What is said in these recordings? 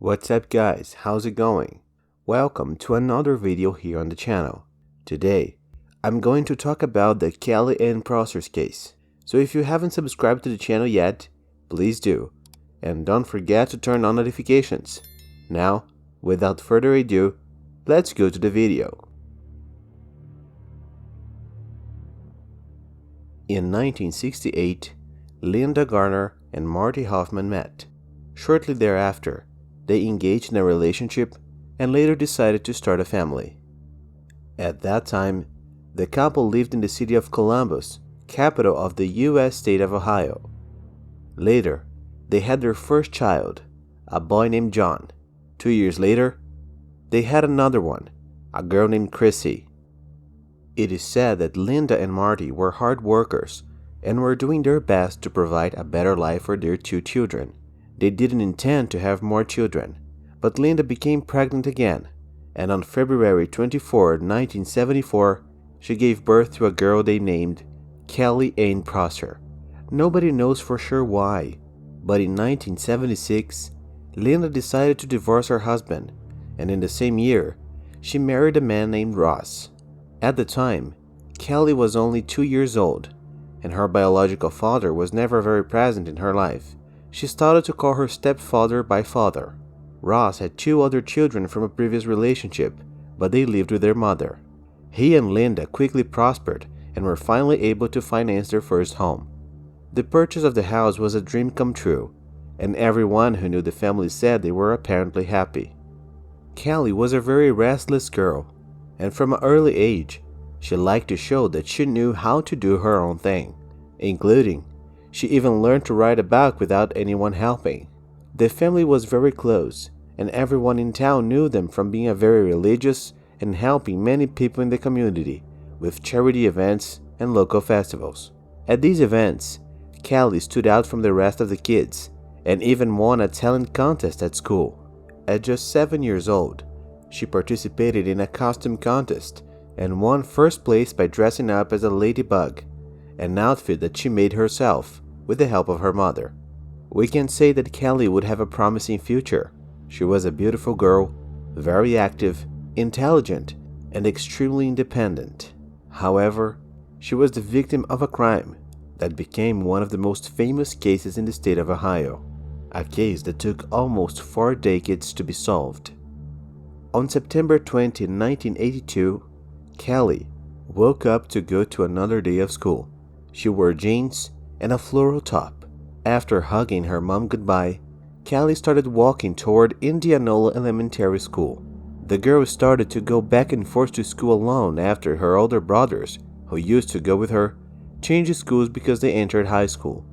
What's up guys, how's it going? Welcome to another video here on the channel. Today, I'm going to talk about the Kelly and Prosser's case. So if you haven't subscribed to the channel yet, please do. And don't forget to turn on notifications. Now, without further ado, let's go to the video. In 1968, Linda Garner and Marty Hoffman met. Shortly thereafter, they engaged in a relationship and later decided to start a family. At that time, the couple lived in the city of Columbus, capital of the U.S. state of Ohio. Later, they had their first child, a boy named John. 2 years later, they had another one, a girl named Chrissy. It is said that Linda and Marty were hard workers and were doing their best to provide a better life for their two children. They didn't intend to have more children, but Linda became pregnant again, and on February 24, 1974, she gave birth to a girl they named Kelly Ann Prosser. Nobody knows for sure why, but in 1976, Linda decided to divorce her husband, and in the same year, she married a man named Ross. At the time, Kelly was only 2 years old, and her biological father was never very present in her life. She started to call her stepfather by father. Ross had 2 other children from a previous relationship, but they lived with their mother. He and Linda quickly prospered and were finally able to finance their first home. The purchase of the house was a dream come true, and everyone who knew the family said they were apparently happy. Kelly was a very restless girl, and from an early age, she liked to show that she knew how to do her own thing, including she even learned to ride a bike without anyone helping. The family was very close, and everyone in town knew them from being very religious and helping many people in the community with charity events and local festivals. At these events, Kelly stood out from the rest of the kids and even won a talent contest at school. At just 7 years old, she participated in a costume contest and won first place by dressing up as a ladybug, an outfit that she made herself with the help of her mother. We can say that Kelly would have a promising future. She was a beautiful girl, very active, intelligent, and extremely independent. However, she was the victim of a crime that became one of the most famous cases in the state of Ohio, a case that took almost 4 decades to be solved. On September 20, 1982, Kelly woke up to go to another day of school. She wore jeans and a floral top. After hugging her mom goodbye, Kelly started walking toward Indianola Elementary School. The girl started to go back and forth to school alone after her older brothers, who used to go with her, changed schools because they entered high school.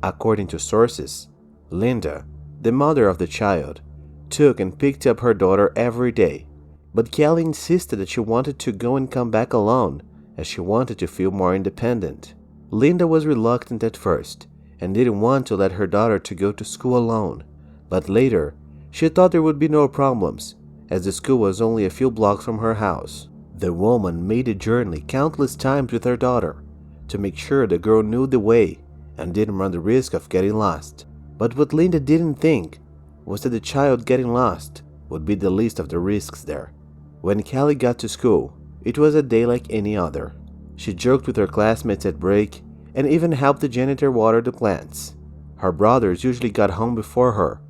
According to sources, Linda, the mother of the child, took and picked up her daughter every day, but Kelly insisted that she wanted to go and come back alone as she wanted to feel more independent. Linda was reluctant at first and didn't want to let her daughter to go to school alone, but later she thought there would be no problems as the school was only a few blocks from her house. The woman made the journey countless times with her daughter to make sure the girl knew the way and didn't run the risk of getting lost. But what Linda didn't think was that the child getting lost would be the least of the risks there. When Kelly got to school, it was a day like any other. She joked with her classmates at break and even helped the janitor water the plants. Her brothers usually got home before her,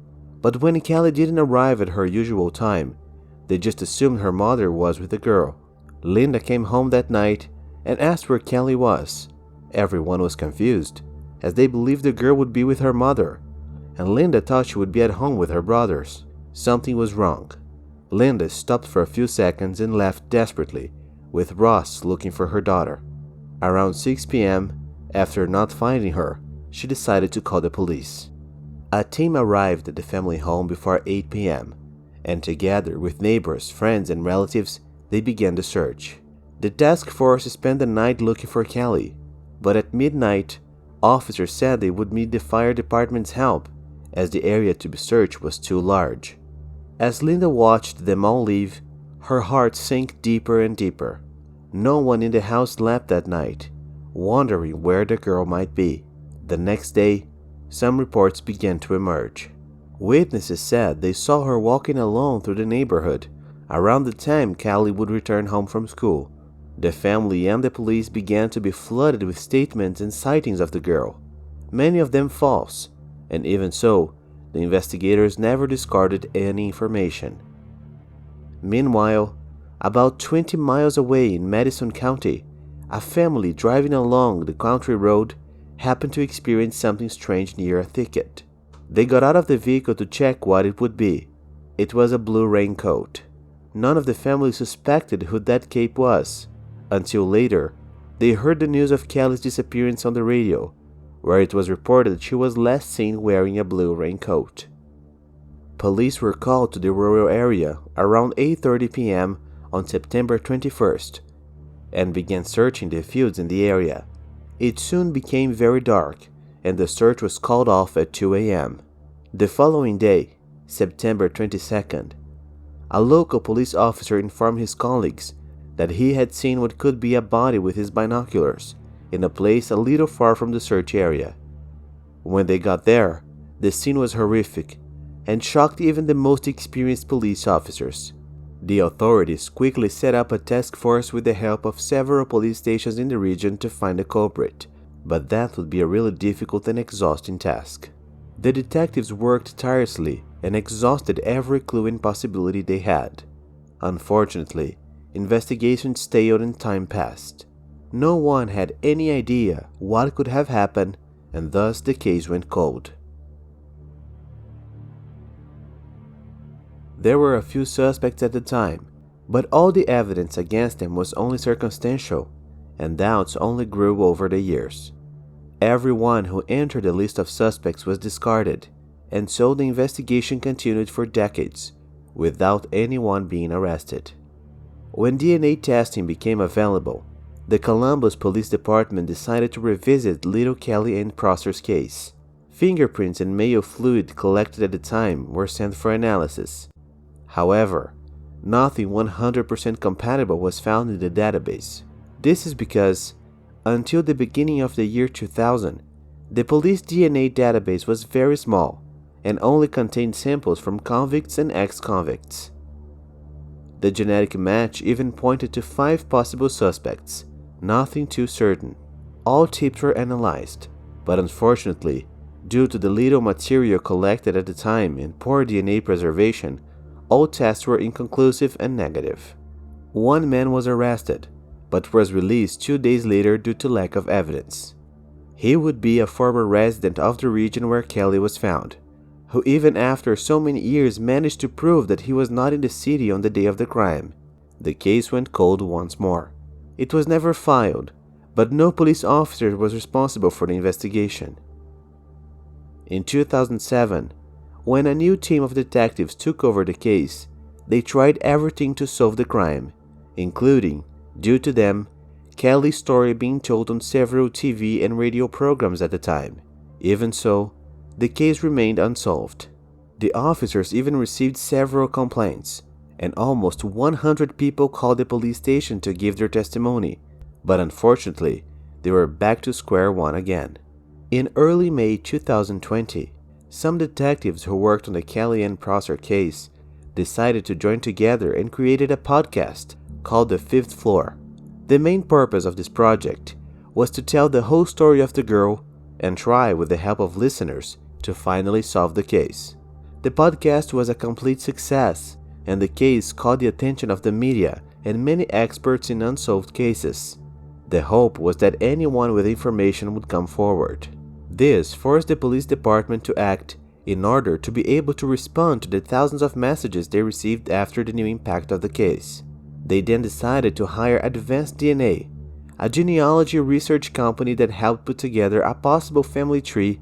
but when Kelly didn't arrive at her usual time, they just assumed her mother was with the girl. Linda came home that night and asked where Kelly was. Everyone was confused, as they believed the girl would be with her mother, and Linda thought she would be at home with her brothers. Something was wrong. Linda stopped for a few seconds and left desperately, with Ross looking for her daughter. Around 6 p.m., after not finding her, she decided to call the police. A team arrived at the family home before 8 p.m., and together with neighbors, friends, and relatives, they began the search. The task force spent the night looking for Kelly, but at midnight, officers said they would need the fire department's help, as the area to be searched was too large. As Linda watched them all leave, her heart sank deeper and deeper. No one in the house slept that night, wondering where the girl might be. The next day, some reports began to emerge. Witnesses said they saw her walking alone through the neighborhood around the time Callie would return home from school. The family and the police began to be flooded with statements and sightings of the girl, many of them false, and even so, the investigators never discarded any information. Meanwhile, about 20 miles away in Madison County, a family driving along the country road happened to experience something strange near a thicket. They got out of the vehicle to check what it would be. It was a blue raincoat. None of the family suspected who that cape was, until later they heard the news of Callie's disappearance on the radio, where it was reported that she was last seen wearing a blue raincoat. Police were called to the rural area around 8:30 p.m. on September 21st and began searching the fields in the area. It soon became very dark and the search was called off at 2 a.m. The following day, September 22nd, a local police officer informed his colleagues that he had seen what could be a body with his binoculars in a place a little far from the search area. When they got there, the scene was horrific and shocked even the most experienced police officers. The authorities quickly set up a task force with the help of several police stations in the region to find the culprit, but that would be a really difficult and exhausting task. The detectives worked tirelessly and exhausted every clue and possibility they had. Unfortunately, investigations stalled and time passed. No one had any idea what could have happened, and thus the case went cold. There were a few suspects at the time, but all the evidence against them was only circumstantial, and doubts only grew over the years. Everyone who entered the list of suspects was discarded, and so the investigation continued for decades, without anyone being arrested. When DNA testing became available, the Columbus Police Department decided to revisit little Callie Ann Prosser's case. Fingerprints and male fluid collected at the time were sent for analysis. However, nothing 100% compatible was found in the database. This is because, until the beginning of the year 2000, the police DNA database was very small and only contained samples from convicts and ex-convicts. The genetic match even pointed to 5 possible suspects, nothing too certain. All tips were analyzed, but unfortunately, due to the little material collected at the time and poor DNA preservation, all tests were inconclusive and negative. One man was arrested, but was released 2 days later due to lack of evidence. He would be a former resident of the region where Callie was found, who even after so many years managed to prove that he was not in the city on the day of the crime. The case went cold once more. It was never filed, but no police officer was responsible for the investigation. In 2007, when a new team of detectives took over the case, they tried everything to solve the crime, including, due to them, Callie's story being told on several TV and radio programs at the time. Even so, the case remained unsolved. The officers even received several complaints, and almost 100 people called the police station to give their testimony, but unfortunately, they were back to square one again. In early May 2020, some detectives who worked on the Callie Ann Prosser case decided to join together and created a podcast called The Fifth Floor. The main purpose of this project was to tell the whole story of the girl and try, with the help of listeners, to finally solve the case. The podcast was a complete success, and the case caught the attention of the media and many experts in unsolved cases. The hope was that anyone with information would come forward. This forced the police department to act in order to be able to respond to the thousands of messages they received after the new impact of the case. They then decided to hire Advanced DNA, a genealogy research company that helped put together a possible family tree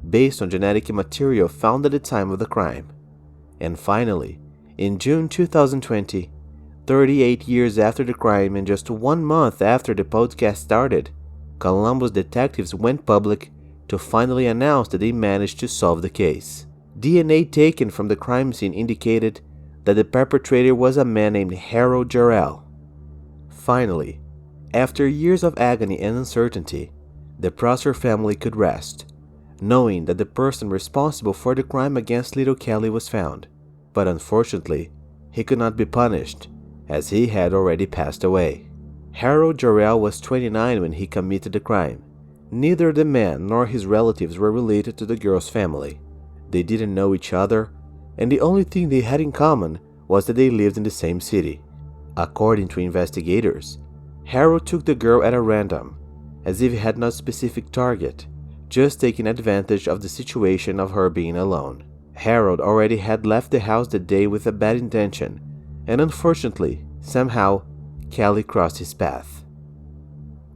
based on genetic material found at the time of the crime. And finally, in June 2020, 38 years after the crime and just 1 month after the podcast started, Columbus detectives went public to finally announce that they managed to solve the case. DNA taken from the crime scene indicated that the perpetrator was a man named Harold Jarrell. Finally, after years of agony and uncertainty, the Prosser family could rest, knowing that the person responsible for the crime against little Kelly was found. But unfortunately, he could not be punished, as he had already passed away. Harold Jarrell was 29 when he committed the crime. Neither the man nor his relatives were related to the girl's family. They didn't know each other, and the only thing they had in common was that they lived in the same city. According to investigators, Harold took the girl at a random, as if he had no specific target, just taking advantage of the situation of her being alone. Harold already had left the house that day with a bad intention, and unfortunately, somehow, Kelly crossed his path.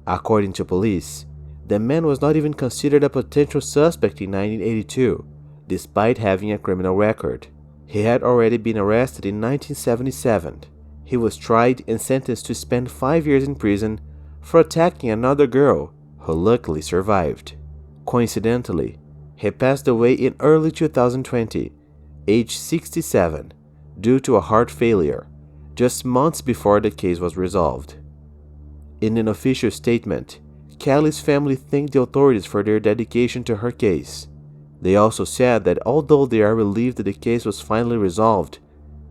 According to police, the man was not even considered a potential suspect in 1982, despite having a criminal record. He had already been arrested in 1977. He was tried and sentenced to spend 5 years in prison for attacking another girl who luckily survived. Coincidentally, he passed away in early 2020, age 67, due to a heart failure, just months before the case was resolved. In an official statement, Kelly's family thanked the authorities for their dedication to her case. They also said that although they are relieved that the case was finally resolved,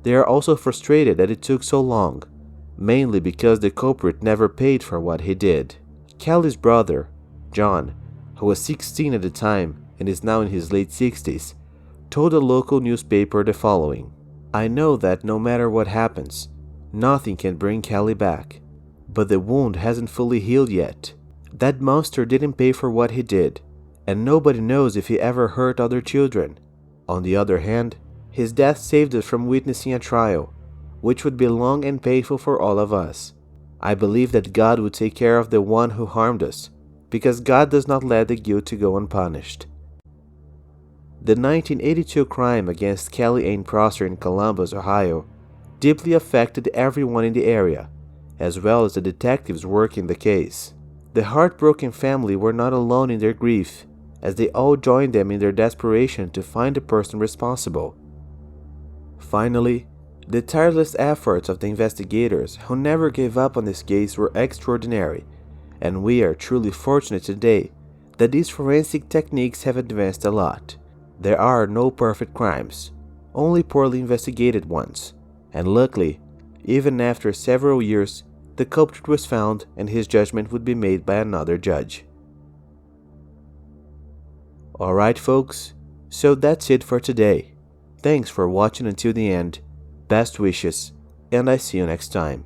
they are also frustrated that it took so long, mainly because the culprit never paid for what he did. Kelly's brother, John, who was 16 at the time and is now in his late 60s, told a local newspaper the following: "I know that no matter what happens, nothing can bring Kelly back, but the wound hasn't fully healed yet. That monster didn't pay for what he did, and nobody knows if he ever hurt other children. On the other hand, his death saved us from witnessing a trial, which would be long and painful for all of us. I believe that God will take care of the one who harmed us, because God does not let the guilty go unpunished." The 1982 crime against Kelly Ann Prosser in Columbus, Ohio, deeply affected everyone in the area, as well as the detectives working the case. The heartbroken family were not alone in their grief, as they all joined them in their desperation to find the person responsible. Finally, the tireless efforts of the investigators who never gave up on this case were extraordinary, and we are truly fortunate today that these forensic techniques have advanced a lot. There are no perfect crimes, only poorly investigated ones, and luckily, even after several years, the culprit was found and his judgment would be made by another judge. Alright folks, so that's it for today. Thanks for watching until the end, best wishes, and I see you next time.